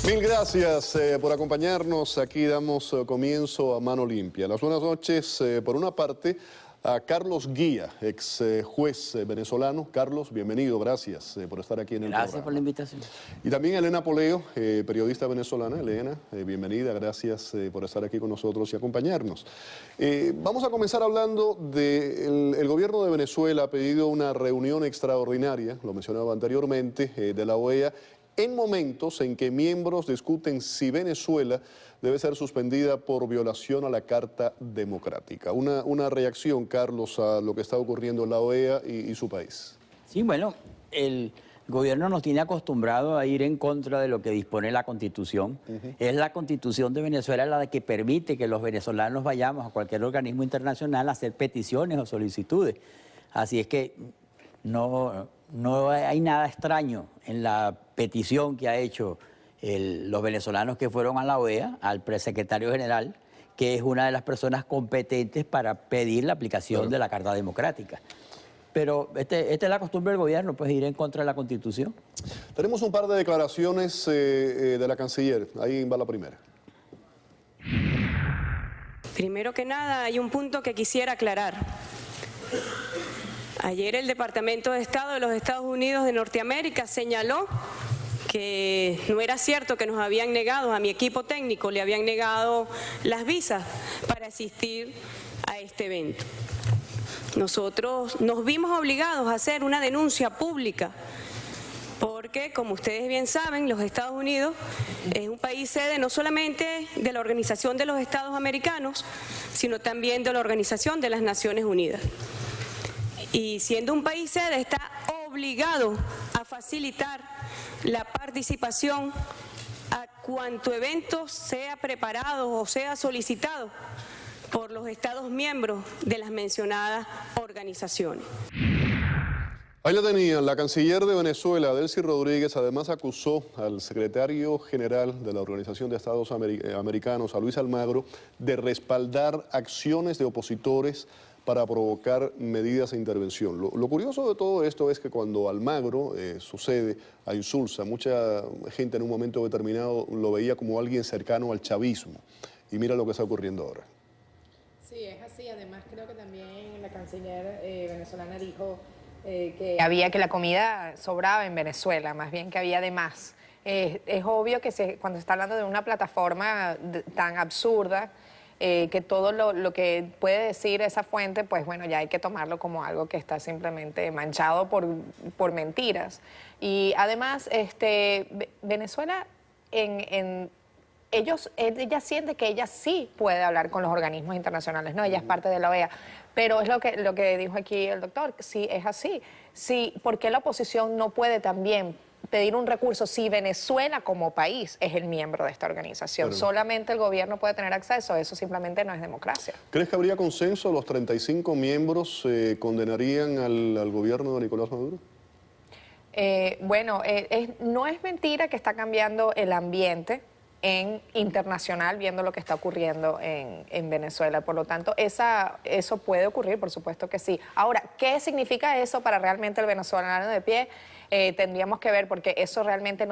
Mil gracias por acompañarnos. Aquí damos comienzo a Mano Limpia. Las buenas noches, por una parte, a Carlos Guía, ex juez venezolano. Carlos, bienvenido, gracias por estar aquí en el programa. Gracias por la invitación. Y también a Elena Poleo, periodista venezolana. Elena, bienvenida, gracias por estar aquí con nosotros y acompañarnos. Vamos a comenzar hablando del gobierno de Venezuela. Ha pedido una reunión extraordinaria, lo mencionaba anteriormente, de la OEA, en momentos en que miembros discuten si Venezuela debe ser suspendida por violación a la Carta Democrática. Una reacción, Carlos, a lo que está ocurriendo en la OEA y su país. Sí, bueno, el gobierno nos tiene acostumbrado a ir en contra de lo que dispone la Constitución. Es la Constitución de Venezuela la que permite que los venezolanos vayamos a cualquier organismo internacional a hacer peticiones o solicitudes. Así es que no hay nada extraño en la petición que ha hecho los venezolanos que fueron a la OEA, al presecretario general, que es una de las personas competentes para pedir la aplicación de la Carta Democrática. Pero esta es la costumbre del gobierno, pues ir en contra de la Constitución. Tenemos un par de declaraciones de la canciller. Ahí va la primera. Primero que nada, hay un punto que quisiera aclarar. Ayer el Departamento de Estado de los Estados Unidos de Norteamérica señaló que no era cierto que nos habían negado, a mi equipo técnico le habían negado las visas para asistir a este evento. Nosotros nos vimos obligados a hacer una denuncia pública porque, como ustedes bien saben, los Estados Unidos es un país sede no solamente de la Organización de los Estados Americanos, sino también de la Organización de las Naciones Unidas. Y siendo un país sede, está obligado a facilitar la participación a cuanto evento sea preparado o sea solicitado por los Estados miembros de las mencionadas organizaciones. Ahí la tenían. La canciller de Venezuela, Delcy Rodríguez, además acusó al secretario general de la Organización de Estados Americanos, a Luis Almagro, de respaldar acciones de opositores para provocar medidas de intervención. Lo curioso de todo esto es que cuando Almagro sucede a Insulza, mucha gente en un momento determinado lo veía como alguien cercano al chavismo. Y mira lo que está ocurriendo ahora. Sí, es así. Además, creo que también la canciller venezolana dijo que la comida sobraba en Venezuela, más bien que había de más. Es obvio que cuando se está hablando de una plataforma tan absurda, que todo lo que puede decir esa fuente, pues bueno, ya hay que tomarlo como algo que está simplemente manchado por mentiras. Y además, Venezuela, ella siente que ella sí puede hablar con los organismos internacionales, ¿no? Ella es parte de la OEA. Pero es lo que dijo aquí el doctor, sí es así. Sí, ¿por qué la oposición no puede también pedir un recurso si Venezuela como país es el miembro de esta organización? Pero solamente el gobierno puede tener acceso, eso simplemente no es democracia. ¿¿Crees que habría consenso? ¿Los 35 miembros condenarían al gobierno de Nicolás Maduro? No es mentira que está cambiando el ambiente internacional, viendo lo que está ocurriendo en Venezuela. Por lo tanto, eso puede ocurrir, por supuesto que sí. Ahora, ¿qué significa eso para realmente el venezolano de pie? Tendríamos que ver, porque eso realmente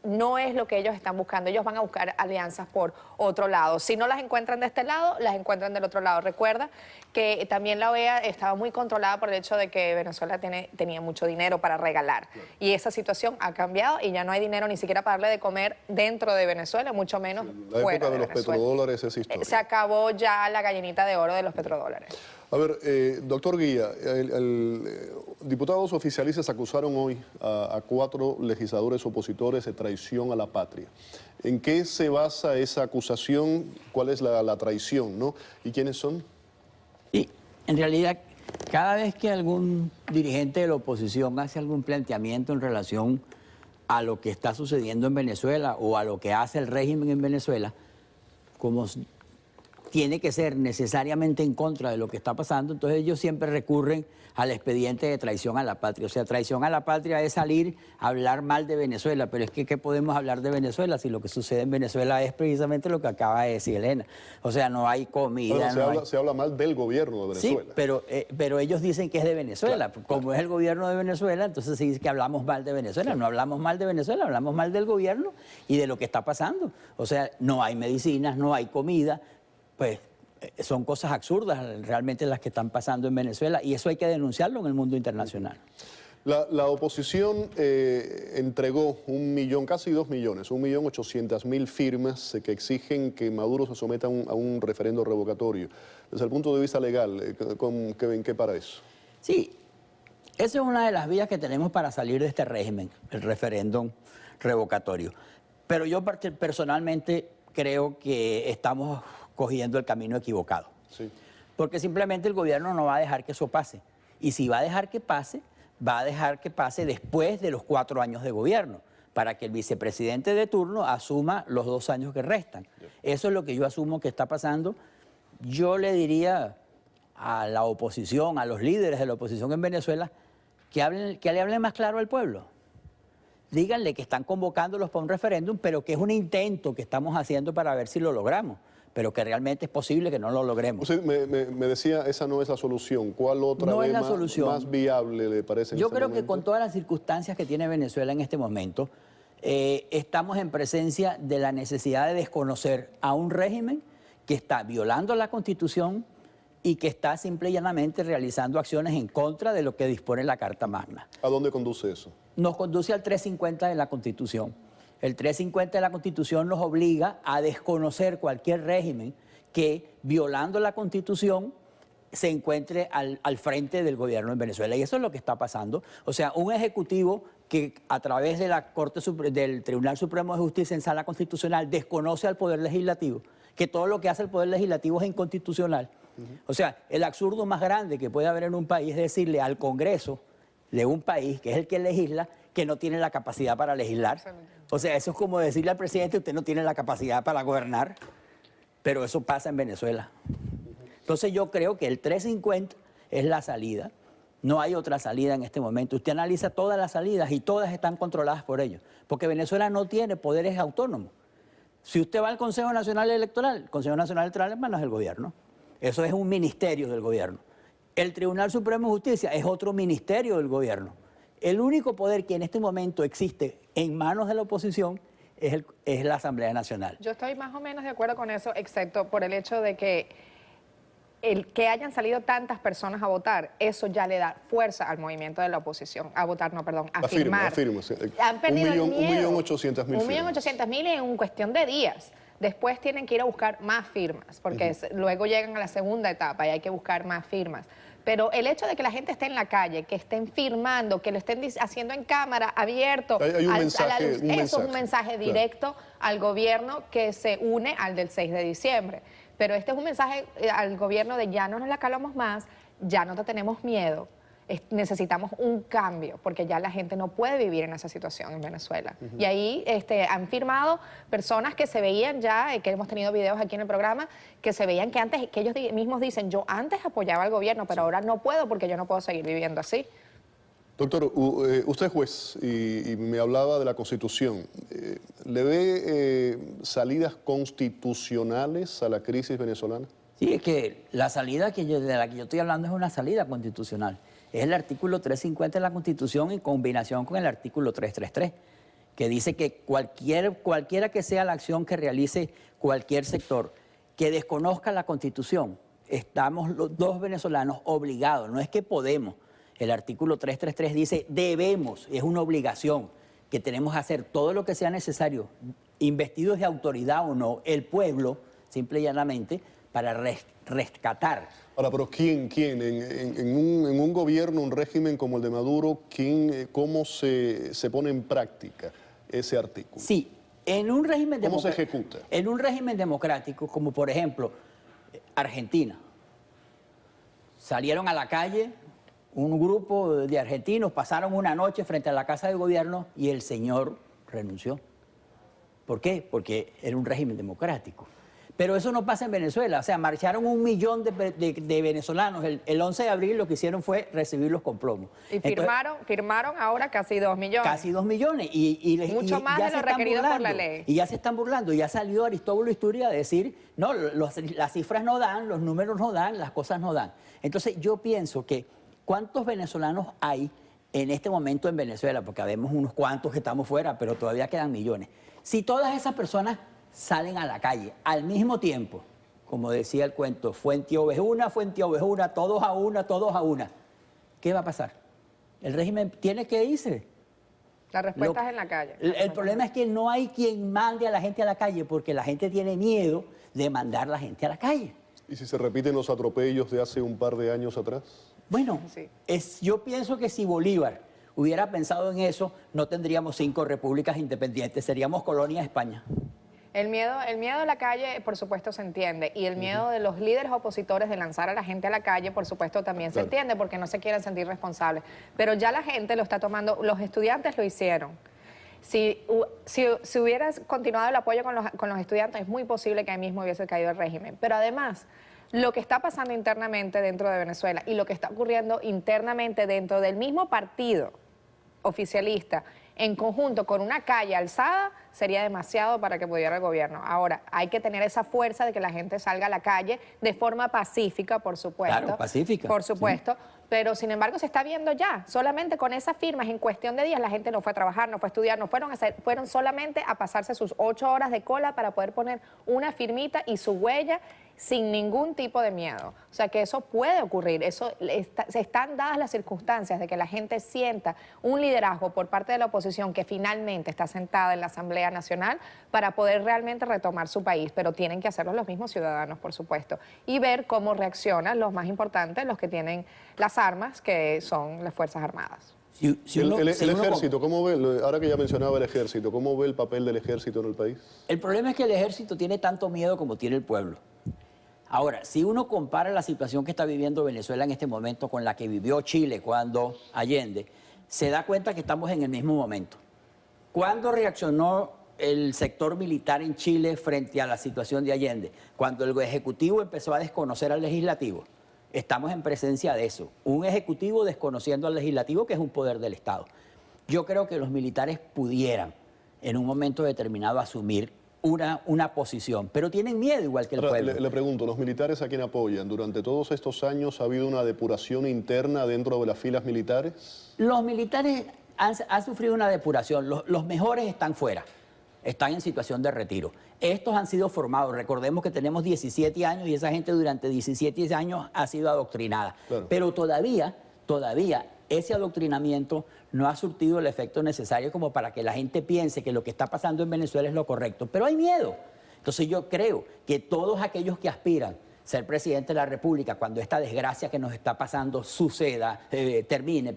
no es lo que ellos están buscando. Ellos van a buscar alianzas por otro lado. Si no las encuentran de este lado, las encuentran del otro lado. Recuerda que también la OEA estaba muy controlada por el hecho de que Venezuela tenía mucho dinero para regalar. Y esa situación ha cambiado y ya no hay dinero ni siquiera para darle de comer dentro de Venezuela, mucho menos fuera de Venezuela. La época de los petrodólares es historia. Se acabó ya la gallinita de oro de los petrodólares. A ver, doctor Guía, diputados oficialistas acusaron hoy a 4 legisladores opositores de traición a la patria. ¿En qué se basa esa acusación? ¿Cuál es la traición, no? ¿Y quiénes son? Y en realidad, cada vez que algún dirigente de la oposición hace algún planteamiento en relación a lo que está sucediendo en Venezuela o a lo que hace el régimen en Venezuela, como tiene que ser necesariamente en contra de lo que está pasando, entonces ellos siempre recurren al expediente de traición a la patria. O sea, traición a la patria es salir a hablar mal de Venezuela, pero es que ¿qué podemos hablar de Venezuela si lo que sucede en Venezuela es precisamente lo que acaba de decir Elena? O sea, no hay comida. Bueno, se habla mal del gobierno de Venezuela. Sí, pero ellos dicen que es de Venezuela. Claro, como es el gobierno de Venezuela, entonces se dice que hablamos mal de Venezuela. Claro. No hablamos mal de Venezuela, hablamos mal del gobierno y de lo que está pasando. O sea, no hay medicinas, no hay comida. Pues son cosas absurdas realmente las que están pasando en Venezuela y eso hay que denunciarlo en el mundo internacional. La oposición entregó 1 millón, casi 2 millones, 1.800.000 firmas que exigen que Maduro se someta a un referendo revocatorio. Desde el punto de vista legal, ¿en qué para eso? Sí, esa es una de las vías que tenemos para salir de este régimen, el referéndum revocatorio. Pero yo personalmente creo que estamos cogiendo el camino equivocado. Sí. Porque simplemente el gobierno no va a dejar que eso pase. Y si va a dejar que pase, va a dejar que pase después de los 4 años de gobierno, para que el vicepresidente de turno asuma los 2 años que restan. Eso es lo que yo asumo que está pasando. Yo le diría a la oposición, a los líderes de la oposición en Venezuela, que le hablen más claro al pueblo. Díganle que están convocándolos para un referéndum, pero que es un intento que estamos haciendo para ver si lo logramos, pero que realmente es posible que no lo logremos. Usted me decía, esa no es la solución. ¿Cuál otra no es la solución. Más viable le parece? Yo creo que con todas las circunstancias que tiene Venezuela en este momento, estamos en presencia de la necesidad de desconocer a un régimen que está violando la Constitución y que está simple y llanamente realizando acciones en contra de lo que dispone la Carta Magna. ¿A dónde conduce eso? Nos conduce al 350 de la Constitución. El 350 de la Constitución nos obliga a desconocer cualquier régimen que, violando la Constitución, se encuentre al frente del gobierno en Venezuela. Y eso es lo que está pasando. O sea, un ejecutivo que a través de la del Tribunal Supremo de Justicia en Sala Constitucional desconoce al Poder Legislativo, que todo lo que hace el Poder Legislativo es inconstitucional. O sea, el absurdo más grande que puede haber en un país es decirle al Congreso de un país, que es el que legisla, que no tiene la capacidad para legislar. O sea, eso es como decirle al presidente, usted no tiene la capacidad para gobernar, pero eso pasa en Venezuela. Entonces yo creo que el 350 es la salida. No hay otra salida en este momento. Usted analiza todas las salidas y todas están controladas por ellos, porque Venezuela no tiene poderes autónomos. Si usted va al Consejo Nacional Electoral, el Consejo Nacional Electoral es manos del gobierno. Eso es un ministerio del gobierno. El Tribunal Supremo de Justicia es otro ministerio del gobierno. El único poder que en este momento existe en manos de la oposición es la Asamblea Nacional. Yo estoy más o menos de acuerdo con eso, excepto por el hecho de que el que hayan salido tantas personas a votar, eso ya le da fuerza al movimiento de la oposición. A votar, no, perdón, a firmar. Sí. Han perdido 1.800.000 firmas. 1.800.000 en cuestión de días. Después tienen que ir a buscar más firmas, porque luego llegan a la segunda etapa y hay que buscar más firmas. Pero el hecho de que la gente esté en la calle, que estén firmando, que lo estén haciendo en cámara, abierto, hay un mensaje, a la luz, eso es un mensaje directo al gobierno que se une al del 6 de diciembre. Pero este es un mensaje al gobierno de ya no nos la calamos más, ya no te tenemos miedo. Necesitamos un cambio, porque ya la gente no puede vivir en esa situación en Venezuela. Y ahí han firmado personas que se veían ya, que hemos tenido videos aquí en el programa, que se veían que antes, que ellos mismos dicen, yo antes apoyaba al gobierno, pero ahora no puedo porque yo no puedo seguir viviendo así. Doctor, usted es juez y me hablaba de la Constitución. ¿Le ve salidas constitucionales a la crisis venezolana? Sí, es que la salida de la que yo estoy hablando es una salida constitucional. Es el artículo 350 de la Constitución en combinación con el artículo 333, que dice que cualquiera que sea la acción que realice cualquier sector que desconozca la Constitución, estamos los dos venezolanos obligados, no es que podemos. El artículo 333 dice debemos, es una obligación que tenemos que hacer todo lo que sea necesario, investidos de autoridad o no, el pueblo, simple y llanamente, para rescatar. Ahora, pero ¿quién? En un gobierno, un régimen como el de Maduro, ¿cómo se pone en práctica ese artículo? Sí, en un régimen ¿Cómo se ejecuta? En un régimen democrático, como por ejemplo Argentina, salieron a la calle un grupo de argentinos, pasaron una noche frente a la Casa de Gobierno y el señor renunció. ¿Por qué? Porque era un régimen democrático. Pero eso no pasa en Venezuela. O sea, marcharon 1 millón de venezolanos. El 11 de abril lo que hicieron fue recibirlos con plomo. Y firmaron ahora casi 2 millones. Casi 2 millones. Mucho más de lo requerido por la ley. Y ya se están burlando. Ya salió Aristóbulo Istúriz a decir, no, las cifras no dan, los números no dan, las cosas no dan. Entonces yo pienso que ¿cuántos venezolanos hay en este momento en Venezuela? Porque habemos unos cuantos que estamos fuera, pero todavía quedan millones. Si todas esas personas salen a la calle al mismo tiempo, como decía el cuento, fuente ovejuna, todos a una, ¿qué va a pasar? El régimen tiene que irse. La respuesta es en la calle. El problema es que no hay quien mande a la gente a la calle porque la gente tiene miedo de mandar a la gente a la calle. ¿Y si se repiten los atropellos de hace un par de años atrás? Bueno, sí. Yo pienso que si Bolívar hubiera pensado en eso, no tendríamos 5 repúblicas independientes, seríamos colonia de España. El miedo a la calle, por supuesto, se entiende. Y el miedo de los líderes opositores de lanzar a la gente a la calle, por supuesto, también se entiende porque no se quieren sentir responsables. Pero ya la gente lo está tomando, los estudiantes lo hicieron. Si hubieras continuado el apoyo con los estudiantes, es muy posible que ahí mismo hubiese caído el régimen. Pero además, lo que está pasando internamente dentro de Venezuela y lo que está ocurriendo internamente dentro del mismo partido oficialista, en conjunto con una calle alzada, sería demasiado para que pudiera el gobierno. Ahora, hay que tener esa fuerza de que la gente salga a la calle de forma pacífica, por supuesto. Claro, pacífica. Por supuesto. Sí. Pero, sin embargo, se está viendo ya. Solamente con esas firmas, en cuestión de días, la gente no fue a trabajar, no fue a estudiar, fueron solamente a pasarse sus 8 horas de cola para poder poner una firmita y su huella sin ningún tipo de miedo. O sea, que eso puede ocurrir. Se están dadas las circunstancias de que la gente sienta un liderazgo por parte de la oposición que finalmente está sentada en la Asamblea Nacional para poder realmente retomar su país. Pero tienen que hacerlo los mismos ciudadanos, por supuesto. Y ver cómo reaccionan los más importantes, los que tienen las armas, que son las Fuerzas Armadas. El ejército, ¿cómo ve? Ahora que ya mencionaba el ejército, ¿cómo ve el papel del ejército en el país? El problema es que el ejército tiene tanto miedo como tiene el pueblo. Ahora, si uno compara la situación que está viviendo Venezuela en este momento con la que vivió Chile cuando Allende, se da cuenta que estamos en el mismo momento. ¿Cuándo reaccionó el sector militar en Chile frente a la situación de Allende? Cuando el Ejecutivo empezó a desconocer al Legislativo. Estamos en presencia de eso. Un Ejecutivo desconociendo al Legislativo, que es un poder del Estado. Yo creo que los militares pudieran, en un momento determinado, asumir una posición, pero tienen miedo igual que el pueblo. Le pregunto, ¿los militares a quién apoyan? ¿Durante todos estos años ha habido una depuración interna dentro de las filas militares? Los militares han sufrido una depuración. Los mejores están fuera, están en situación de retiro. Estos han sido formados. Recordemos que tenemos 17 años y esa gente durante 17 años ha sido adoctrinada. Claro. Pero todavía ese adoctrinamiento no ha surtido el efecto necesario como para que la gente piense que lo que está pasando en Venezuela es lo correcto. Pero hay miedo. Entonces yo creo que todos aquellos que aspiran a ser presidente de la República cuando esta desgracia que nos está pasando termine,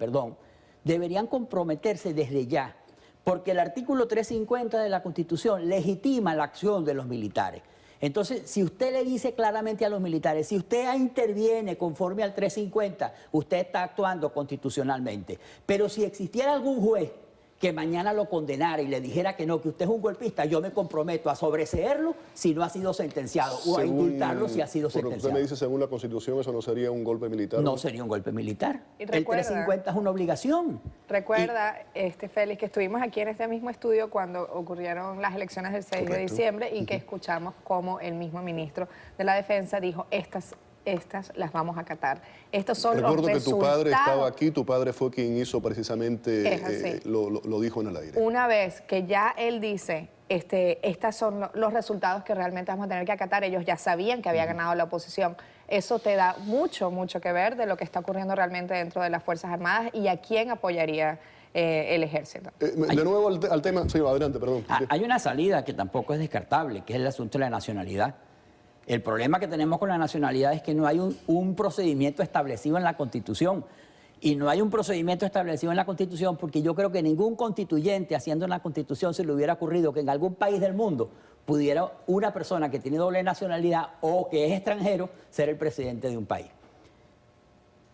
deberían comprometerse desde ya. Porque el artículo 350 de la Constitución legitima la acción de los militares. Entonces, si usted le dice claramente a los militares, si usted interviene conforme al 350, usted está actuando constitucionalmente. Pero si existiera algún juez que mañana lo condenara y le dijera que no, que usted es un golpista, yo me comprometo a sobreseerlo si no ha sido sentenciado o a indultarlo si ha sido sentenciado. Usted me dice, según la Constitución, ¿eso no sería un golpe militar? No sería un golpe militar. El 350 es una obligación. Recuerda, Félix, que estuvimos aquí en este mismo estudio cuando ocurrieron las elecciones del 6 de diciembre y que escuchamos cómo el mismo ministro de la Defensa dijo, estas las vamos a acatar. Estos son los resultados. Recuerdo que tu padre estaba aquí, tu padre fue quien hizo precisamente, lo dijo en el aire. Una vez que ya él dice, estos son los resultados que realmente vamos a tener que acatar, ellos ya sabían que había ganado la oposición. Eso te da mucho que ver de lo que está ocurriendo realmente dentro de las Fuerzas Armadas y a quién apoyaría el ejército. De nuevo al tema, sí, adelante, perdón. Hay una salida que tampoco es descartable, que es el asunto de la nacionalidad. El problema que tenemos con la nacionalidad es que no hay un procedimiento establecido en la Constitución. Y no hay un procedimiento establecido en la Constitución porque yo creo que ningún constituyente haciendo una Constitución se le hubiera ocurrido que en algún país del mundo pudiera una persona que tiene doble nacionalidad o que es extranjero ser el presidente de un país.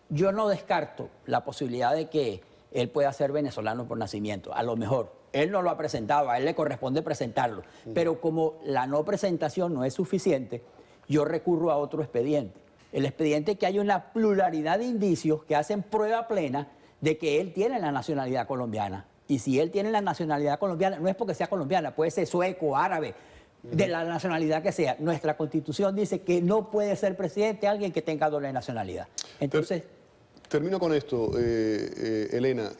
Yo no descarto la posibilidad de que él pueda ser venezolano por nacimiento, a lo mejor. él no lo ha presentado, a él le corresponde presentarlo. Pero como la no presentación no es suficiente, yo recurro a otro expediente. El expediente que hay una pluralidad de indicios que hacen prueba plena de que él tiene la nacionalidad colombiana. Y si él tiene la nacionalidad colombiana, no es porque sea colombiana, puede ser sueco, árabe, de la nacionalidad que sea. Nuestra Constitución dice que no puede ser presidente alguien que tenga doble nacionalidad. Entonces... Termino con esto, Elena.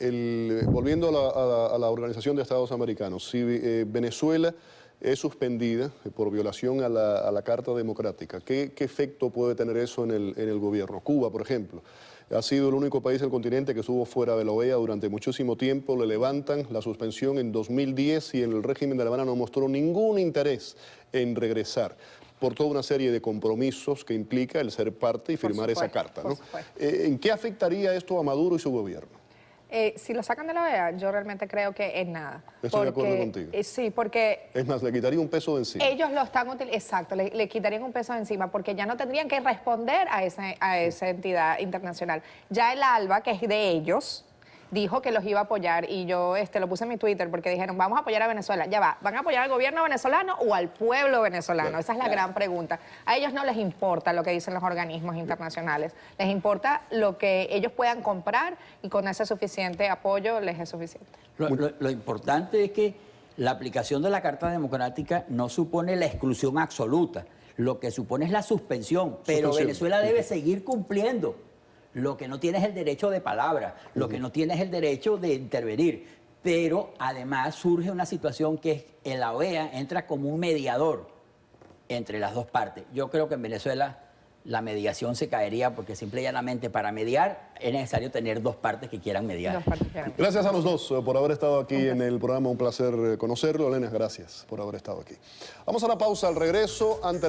Volviendo a la Organización de Estados Americanos, si Venezuela es suspendida por violación a la Carta Democrática, ¿qué efecto puede tener eso en el gobierno? Cuba, por ejemplo, ha sido el único país del continente que estuvo fuera de la OEA durante muchísimo tiempo. Le levantan la suspensión en 2010 y el régimen de La Habana no mostró ningún interés en regresar, por toda una serie de compromisos que implica el ser parte y firmar esa carta, ¿no? ¿En qué afectaría esto a Maduro y su gobierno? Si lo sacan de la OEA, yo realmente creo que en nada. Estoy de acuerdo contigo. Sí, porque... Es más, le quitaría un peso de encima. Ellos lo están utilizando, exacto, le quitarían un peso de encima porque ya no tendrían que responder a esa entidad internacional. Ya el ALBA, que es de ellos, dijo que los iba a apoyar y yo lo puse en mi Twitter porque dijeron, vamos a apoyar a Venezuela. Ya va, ¿van a apoyar al gobierno venezolano o al pueblo venezolano? Esa es la gran pregunta. A ellos no les importa lo que dicen los organismos internacionales, les importa lo que ellos puedan comprar y con ese suficiente apoyo les es suficiente. Lo importante es que la aplicación de la Carta Democrática no supone la exclusión absoluta, lo que supone es la suspensión, pero Venezuela debe seguir cumpliendo. Lo que no tiene es el derecho de palabra, lo que no tiene es el derecho de intervenir. Pero además surge una situación que es que la OEA entra como un mediador entre las dos partes. Yo creo que en Venezuela la mediación se caería porque simple y llanamente para mediar es necesario tener dos partes que quieran mediar. Gracias a los dos por haber estado aquí en el programa. Un placer conocerlo. Elena, gracias por haber estado aquí. Vamos a la pausa. Al regreso, ante la